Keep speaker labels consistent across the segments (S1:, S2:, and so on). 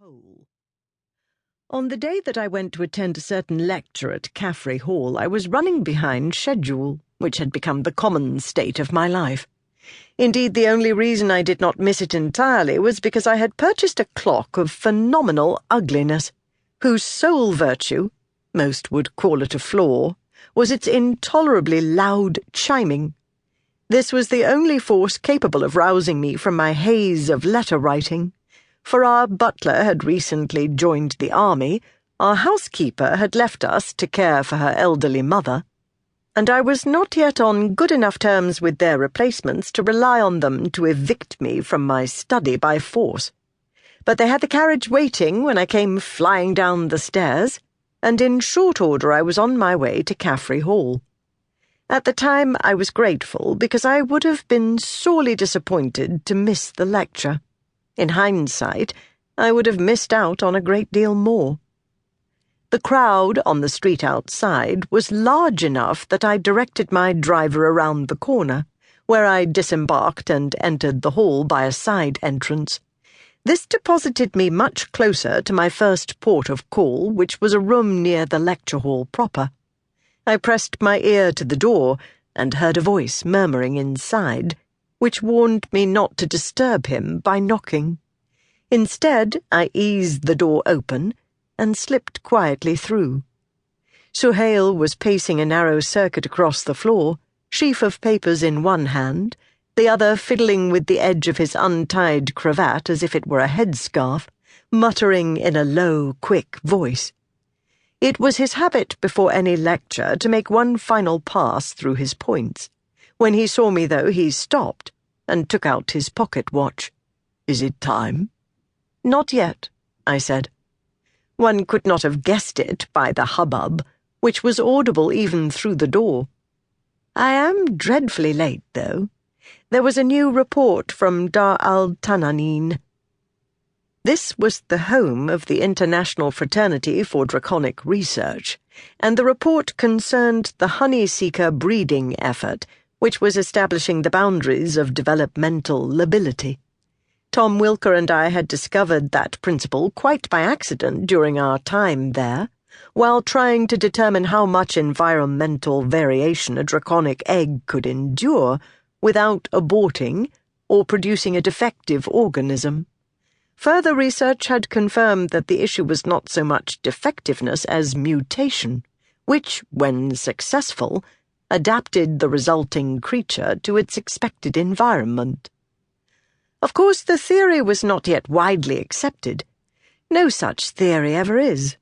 S1: whole. On the day that I went to attend a certain lecture at Caffrey Hall, I was running behind schedule, which had become the common state of my life. Indeed, the only reason I did not miss it entirely was because I had purchased a clock of phenomenal ugliness, whose sole virtue, most would call it a flaw, was its intolerably loud chiming. This was the only force capable of rousing me from my haze of letter-writing, for our butler had recently joined the army, our housekeeper had left us to care for her elderly mother, and I was not yet on good enough terms with their replacements to rely on them to evict me from my study by force. But they had the carriage waiting when I came flying down the stairs, and in short order I was on my way to Caffrey Hall. At the time I was grateful, because I would have been sorely disappointed to miss the lecture. In hindsight, I would have missed out on a great deal more. The crowd on the street outside was large enough that I directed my driver around the corner, where I disembarked and entered the hall by a side entrance. This deposited me much closer to my first port of call, which was a room near the lecture hall proper. I pressed my ear to the door and heard a voice murmuring inside, which warned me not to disturb him by knocking. Instead, I eased the door open and slipped quietly through. Suhail was pacing a narrow circuit across the floor, sheaf of papers in one hand, the other fiddling with the edge of his untied cravat as if it were a headscarf, muttering in a low, quick voice. It was his habit before any lecture to make one final pass through his points. When he saw me, though, he stopped and took out his pocket watch. "Is it time?" "Not yet," I said. One could not have guessed it by the hubbub, which was audible even through the door. "I am dreadfully late, though. There was a new report from Dar al-Tananeen." This was the home of the International Fraternity for Draconic Research, and the report concerned the honey-seeker breeding effort, which was establishing the boundaries of developmental lability. Tom Wilker and I had discovered that principle quite by accident during our time there, while trying to determine how much environmental variation a draconic egg could endure without aborting or producing a defective organism. Further research had confirmed that the issue was not so much defectiveness as mutation, which, when successful, adapted the resulting creature to its expected environment. Of course, the theory was not yet widely accepted. No such theory ever is.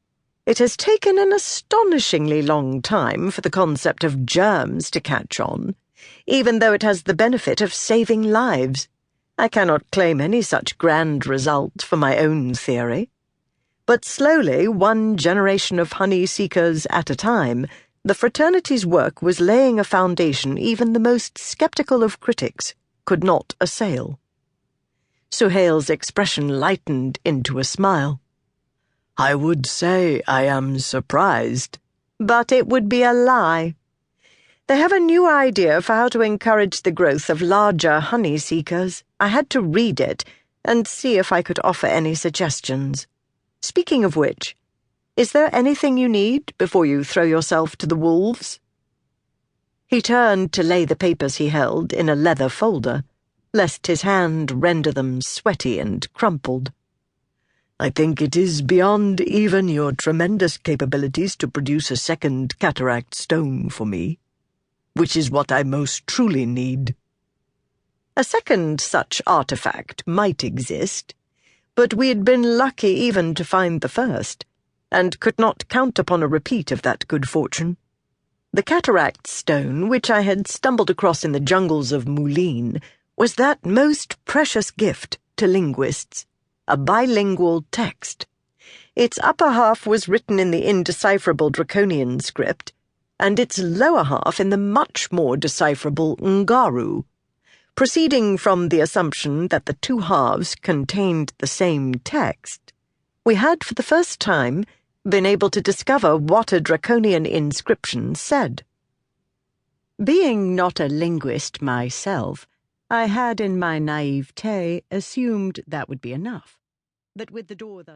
S1: It has taken an astonishingly long time for the concept of germs to catch on, even though it has the benefit of saving lives. I cannot claim any such grand result for my own theory. But slowly, one generation of honey-seekers at a time, the fraternity's work was laying a foundation even the most skeptical of critics could not assail. Suhail's expression lightened into a smile. "I would say I am surprised, but it would be a lie. They have a new idea for how to encourage the growth of larger honey-seekers. I had to read it and see if I could offer any suggestions. Speaking of which, is there anything you need before you throw yourself to the wolves?" He turned to lay the papers he held in a leather folder, lest his hand render them sweaty and crumpled. "I think it is beyond even your tremendous capabilities to produce a second cataract stone for me, which is what I most truly need." A second such artifact might exist, but we had been lucky even to find the first, and could not count upon a repeat of that good fortune. The cataract stone, which I had stumbled across in the jungles of Moulin, was that most precious gift to linguists, a bilingual text. Its upper half was written in the indecipherable Draconian script, and its lower half in the much more decipherable Ngaru. Proceeding from the assumption that the two halves contained the same text, we had for the first time been able to discover what a Draconian inscription said. Being not a linguist myself, I had in my naivete assumed that would be enough. But with the door thus